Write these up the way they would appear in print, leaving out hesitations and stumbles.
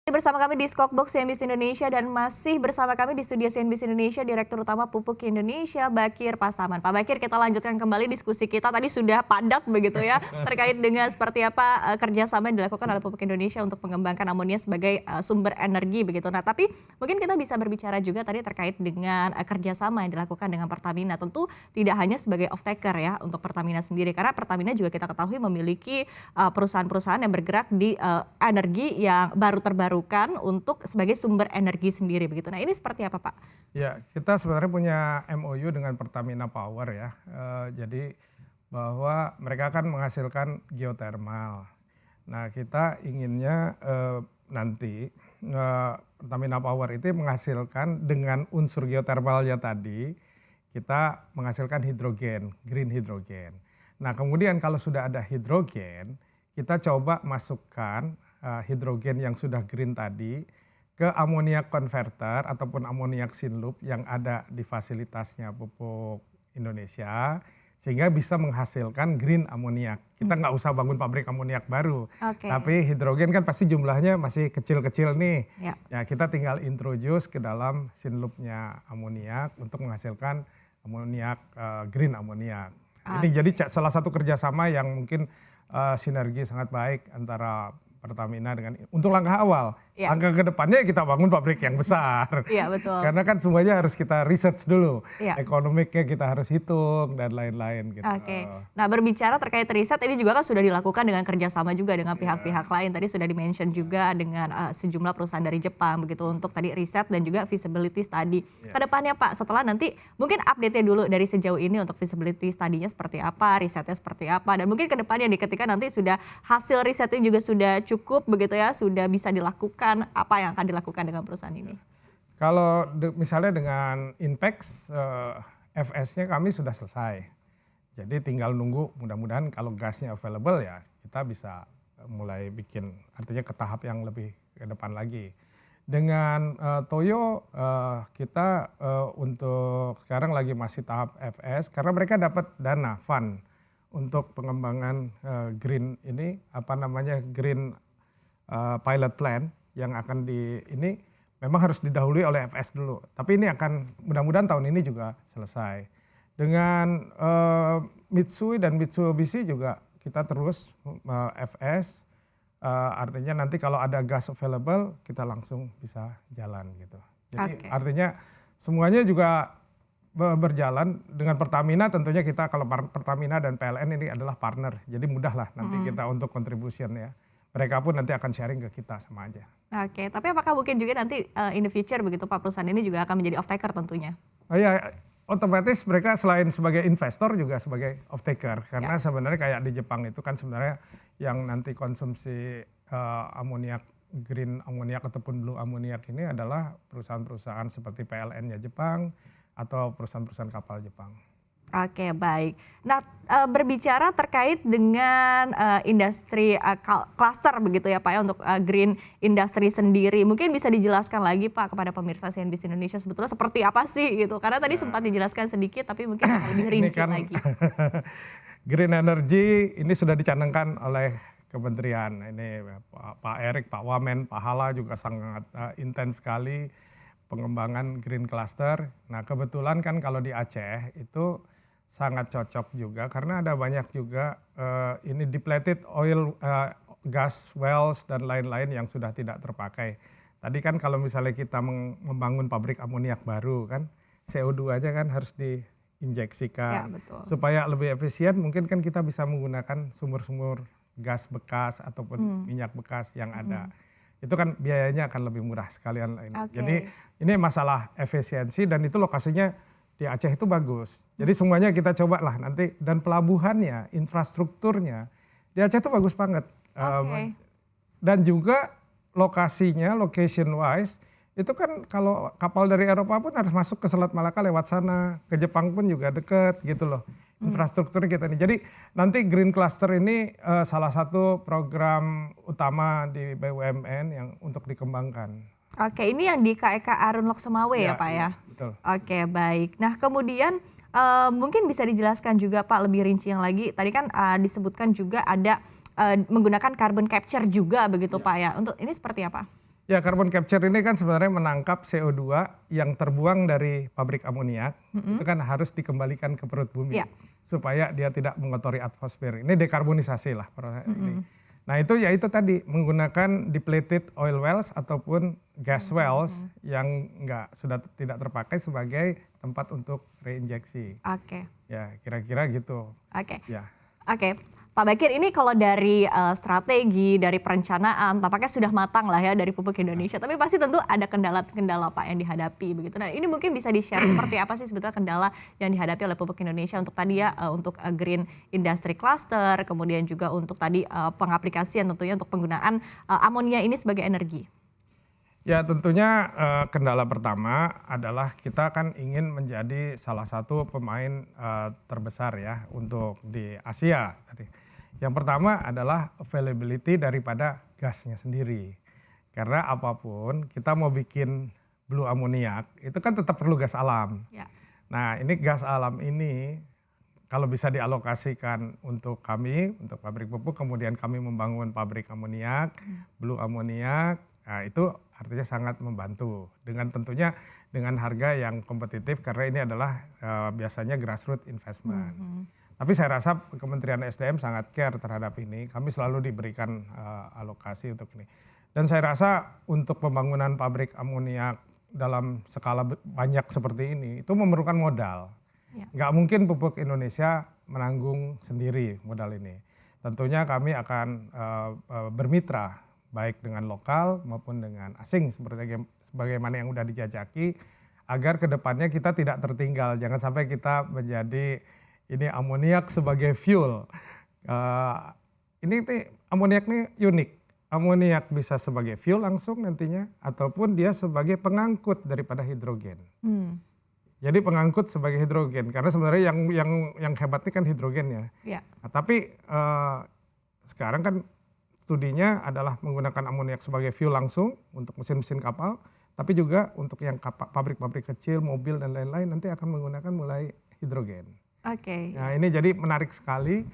Bersama kami di Skokbox CNBC Indonesia dan masih bersama kami di studio CNBC Indonesia Direktur Utama Pupuk Indonesia Bakir Pasaman. Pak Bakir, kita lanjutkan kembali diskusi kita. Tadi sudah padat begitu ya terkait dengan seperti apa kerjasama yang dilakukan oleh Pupuk Indonesia untuk mengembangkan amonia sebagai sumber energi begitu. Nah, tapi mungkin kita bisa berbicara juga tadi terkait dengan kerjasama yang dilakukan dengan Pertamina. Tentu tidak hanya sebagai off-taker ya untuk Pertamina sendiri, karena Pertamina juga kita ketahui memiliki perusahaan-perusahaan yang bergerak di energi yang baru terbarukan untuk sebagai sumber energi sendiri begitu. Nah, ini seperti apa, Pak? Ya, kita sebenarnya punya MOU dengan Pertamina Power ya. Jadi bahwa mereka akan menghasilkan geothermal. Nah, kita inginnya nanti Pertamina Power itu menghasilkan dengan unsur geothermalnya tadi, kita menghasilkan hidrogen, green hidrogen. Nah, kemudian kalau sudah ada hidrogen, kita coba masukkan hidrogen yang sudah green tadi ke amoniak converter ataupun amoniak synloop yang ada di fasilitasnya Pupuk Indonesia, sehingga bisa menghasilkan green amoniak. Kita nggak usah bangun pabrik amoniak baru, tapi hidrogen kan pasti jumlahnya masih kecil-kecil nih. Ya, kita tinggal introduce ke dalam synloopnya amoniak untuk menghasilkan amoniak, green amoniak. Ini jadi salah satu kerjasama yang mungkin sinergi sangat baik antara Pertamina dengan untuk langkah awal. Langkah ke depannya kita bangun pabrik yang besar. Iya, betul. Karena kan semuanya harus kita research dulu. Ekonomiknya kita harus hitung dan lain-lain gitu. Nah, berbicara terkait riset ini juga kan sudah dilakukan dengan kerjasama juga dengan pihak-pihak lain. Tadi sudah di-mention juga dengan sejumlah perusahaan dari Jepang begitu untuk tadi riset dan juga feasibility study. Kedepannya Pak, setelah nanti mungkin update-nya dulu dari sejauh ini untuk feasibility study-nya seperti apa, risetnya seperti apa, dan mungkin kedepannya ketika nanti sudah hasil risetnya juga sudah cukup begitu ya, sudah bisa dilakukan, apa yang akan dilakukan dengan perusahaan ini? Kalau misalnya dengan Inpex, FS-nya kami sudah selesai. Jadi tinggal nunggu, mudah-mudahan kalau gasnya available ya kita bisa mulai bikin, artinya ke tahap yang lebih ke depan lagi. Dengan Toyo kita untuk sekarang lagi masih tahap FS karena mereka dapat dana fund untuk pengembangan green ini, green pilot plan yang akan ini memang harus didahului oleh FS dulu. Tapi ini akan mudah-mudahan tahun ini juga selesai. Dengan Mitsui dan Mitsubishi juga kita terus FS, artinya nanti kalau ada gas available kita langsung bisa jalan gitu. Jadi artinya semuanya juga berjalan. Dengan Pertamina tentunya kita, kalau Pertamina dan PLN ini adalah partner, jadi mudah lah nanti kita untuk contribution ya. Mereka pun nanti akan sharing ke kita sama aja. Tapi apakah mungkin juga nanti in the future begitu Pak, perusahaan ini juga akan menjadi off-taker tentunya? Ya, otomatis mereka selain sebagai investor juga sebagai off-taker. Karena sebenarnya kayak di Jepang itu kan sebenarnya yang nanti konsumsi amoniak, green amoniak ataupun blue amoniak ini adalah perusahaan-perusahaan seperti PLN-nya Jepang atau perusahaan-perusahaan kapal Jepang. Baik. Nah, berbicara terkait dengan industri cluster begitu ya Pak ya, untuk green industry sendiri. Mungkin bisa dijelaskan lagi Pak kepada pemirsa CNBC Indonesia sebetulnya seperti apa sih gitu. Karena tadi sempat dijelaskan sedikit tapi mungkin lebih rinci lagi. Green energy ini sudah dicanangkan oleh Kementerian. Ini Pak Erik, Pak Wamen, Pak Hala juga sangat intens sekali pengembangan green cluster. Nah, kebetulan kan kalau di Aceh itu sangat cocok juga karena ada banyak juga ini depleted oil, gas wells dan lain-lain yang sudah tidak terpakai. Tadi kan kalau misalnya kita membangun pabrik amoniak baru kan, CO2-nya kan harus diinjeksikan. Supaya lebih efisien mungkin kan kita bisa menggunakan sumur-sumur gas bekas ataupun minyak bekas yang ada. Itu kan biayanya akan lebih murah sekalian. Jadi ini masalah efisiensi dan itu lokasinya di Aceh itu bagus. Jadi semuanya kita coba lah nanti, dan pelabuhannya, infrastrukturnya di Aceh itu bagus banget. Dan juga lokasinya, location wise, itu kan kalau kapal dari Eropa pun harus masuk ke Selat Malaka lewat sana, ke Jepang pun juga deket gitu loh. Infrastruktur kita ini. Jadi nanti Green Cluster ini salah satu program utama di BUMN yang untuk dikembangkan. Ini yang di KEK Arun Loksemawe ya Pak ya? Betul. Baik. Nah kemudian mungkin bisa dijelaskan juga Pak lebih rinci yang lagi. Tadi kan disebutkan juga ada menggunakan carbon capture juga begitu Pak ya. Untuk ini seperti apa? Ya, carbon capture ini kan sebenarnya menangkap CO2 yang terbuang dari pabrik amoniak, itu kan harus dikembalikan ke perut bumi Ya. supaya dia tidak mengotori atmosfer. Ini dekarbonisasi lah proses ini. Nah itu ya itu tadi menggunakan depleted oil wells ataupun gas wells yang sudah tidak terpakai sebagai tempat untuk reinjeksi. Oke. Ya kira-kira gitu. Oke. Ya. Oke, Pak Bakir, ini kalau dari strategi, dari perencanaan, tampaknya sudah matang lah ya dari Pupuk Indonesia. Tapi pasti tentu ada kendala-kendala Pak yang dihadapi begitu. Nah ini mungkin bisa di-share seperti apa sih sebetulnya kendala yang dihadapi oleh Pupuk Indonesia untuk tadi ya untuk Green Industry Cluster, kemudian juga untuk tadi pengaplikasian tentunya untuk penggunaan amonia ini sebagai energi. Ya tentunya kendala pertama adalah kita kan ingin menjadi salah satu pemain terbesar ya untuk di Asia tadi. Yang pertama adalah availability daripada gasnya sendiri. Karena apapun kita mau bikin blue amoniak itu kan tetap perlu gas alam. Ya. Nah ini gas alam ini kalau bisa dialokasikan untuk kami, untuk pabrik pupuk, kemudian kami membangun pabrik amoniak, blue amoniak, nah itu artinya sangat membantu dengan tentunya dengan harga yang kompetitif karena ini adalah biasanya grassroots investment. Tapi saya rasa Kementerian SDM sangat care terhadap ini. Kami selalu diberikan alokasi untuk ini. Dan saya rasa untuk pembangunan pabrik amoniak dalam skala banyak seperti ini itu memerlukan modal. Ya. Nggak mungkin Pupuk Indonesia menanggung sendiri modal ini. Tentunya kami akan bermitra baik dengan lokal maupun dengan asing sebagaimana yang sudah dijajaki agar kedepannya kita tidak tertinggal, jangan sampai kita menjadi ini amoniak sebagai fuel. Amoniak ini unik, amoniak bisa sebagai fuel langsung nantinya ataupun dia sebagai pengangkut daripada hidrogen. Jadi pengangkut sebagai hidrogen karena sebenarnya yang hebat ini kan hidrogennya. Ya. Nah, tapi sekarang kan studinya adalah menggunakan amoniak sebagai fuel langsung untuk mesin-mesin kapal, tapi juga untuk yang pabrik-pabrik kecil, mobil dan lain-lain nanti akan menggunakan mulai hidrogen. Oke. Nah ini jadi menarik sekali,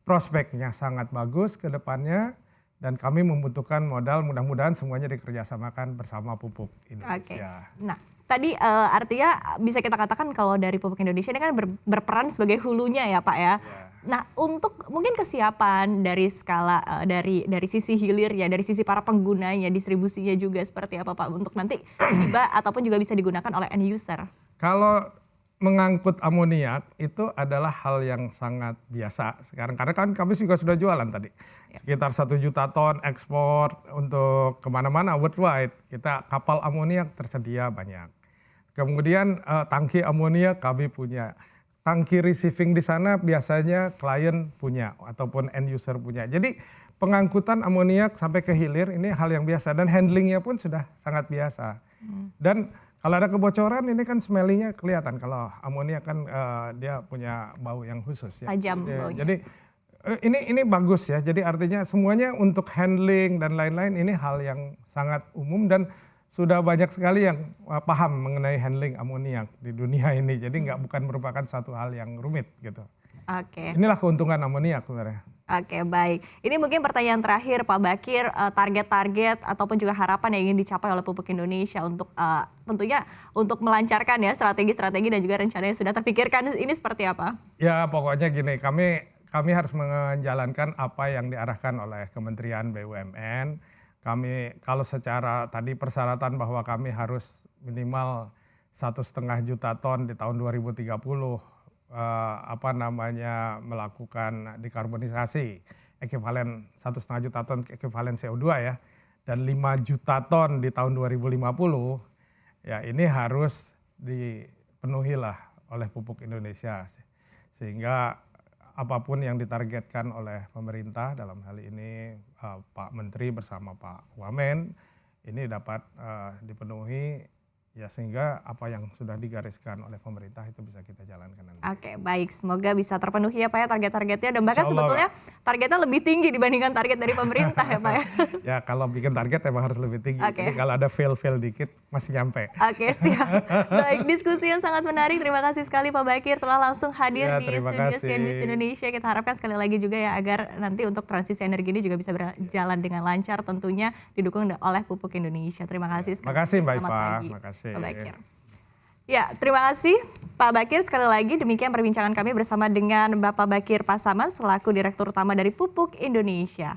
prospeknya sangat bagus ke depannya dan kami membutuhkan modal, mudah-mudahan semuanya dikerjasamakan bersama Pupuk Indonesia. Oke. Nah tadi artinya bisa kita katakan kalau dari Pupuk Indonesia ini kan berperan sebagai hulunya ya Pak ya. Nah untuk mungkin kesiapan dari skala dari sisi hilir ya, dari sisi para penggunanya, distribusinya juga seperti apa Pak untuk nanti tiba ataupun juga bisa digunakan oleh end user. Kalau mengangkut amoniak itu adalah hal yang sangat biasa sekarang karena kan kami juga sudah jualan tadi sekitar 1 juta ton ekspor untuk kemana-mana worldwide. Kita kapal amoniak tersedia banyak. Kemudian tangki amoniak kami punya. Tangki receiving di sana biasanya klien punya ataupun end user punya. Jadi pengangkutan amoniak sampai ke hilir ini hal yang biasa dan handlingnya pun sudah sangat biasa. Dan kalau ada kebocoran ini kan smellingnya kelihatan. Kalau amoniak kan dia punya bau yang khusus ya. Tajam baunya. Jadi ini bagus ya. Jadi artinya semuanya untuk handling dan lain-lain ini hal yang sangat umum dan sudah banyak sekali yang paham mengenai handling amoniak di dunia ini. Jadi bukan merupakan satu hal yang rumit gitu. Oke. Inilah keuntungan amoniak sebenarnya. Oke, baik. Ini mungkin pertanyaan terakhir Pak Bakir, target-target ataupun juga harapan yang ingin dicapai oleh Pupuk Indonesia untuk tentunya untuk melancarkan ya strategi-strategi dan juga rencana yang sudah terpikirkan ini seperti apa? Ya pokoknya gini, kami harus menjalankan apa yang diarahkan oleh Kementerian BUMN. Kami kalau secara tadi persyaratan bahwa kami harus minimal 1,5 juta ton di tahun 2030 melakukan dekarbonisasi ekuivalen 1,5 juta ton ekuivalen CO2 ya dan 5 juta ton di tahun 2050 ya ini harus dipenuhi lah oleh Pupuk Indonesia sehingga apapun yang ditargetkan oleh pemerintah dalam hal ini Pak Menteri bersama Pak Wamen ini dapat dipenuhi Ya sehingga apa yang sudah digariskan oleh pemerintah itu bisa kita jalankan nanti. Oke, baik. Semoga bisa terpenuhi ya Pak ya target-targetnya dan bahkan Insya Allah, sebetulnya targetnya lebih tinggi dibandingkan target dari pemerintah ya Pak ya. Ya kalau bikin target emang harus lebih tinggi. Oke. Jadi kalau ada fail dikit masih nyampe. Oke, siap. Baik, diskusi yang sangat menarik. Terima kasih sekali Pak Bakir telah langsung hadir Ya, di terima studio kasih. CNBC Indonesia. Kita harapkan sekali lagi juga ya agar nanti untuk transisi energi ini juga bisa berjalan dengan lancar, tentunya didukung oleh Pupuk Indonesia. Terima kasih sekali. Makasih Mbak Selamat Iva. pagi, Makasih. Pak Bakir. Ya, terima kasih Pak Bakir. Sekali lagi demikian perbincangan kami bersama dengan Bapak Bakir Pasaman selaku Direktur Utama dari Pupuk Indonesia.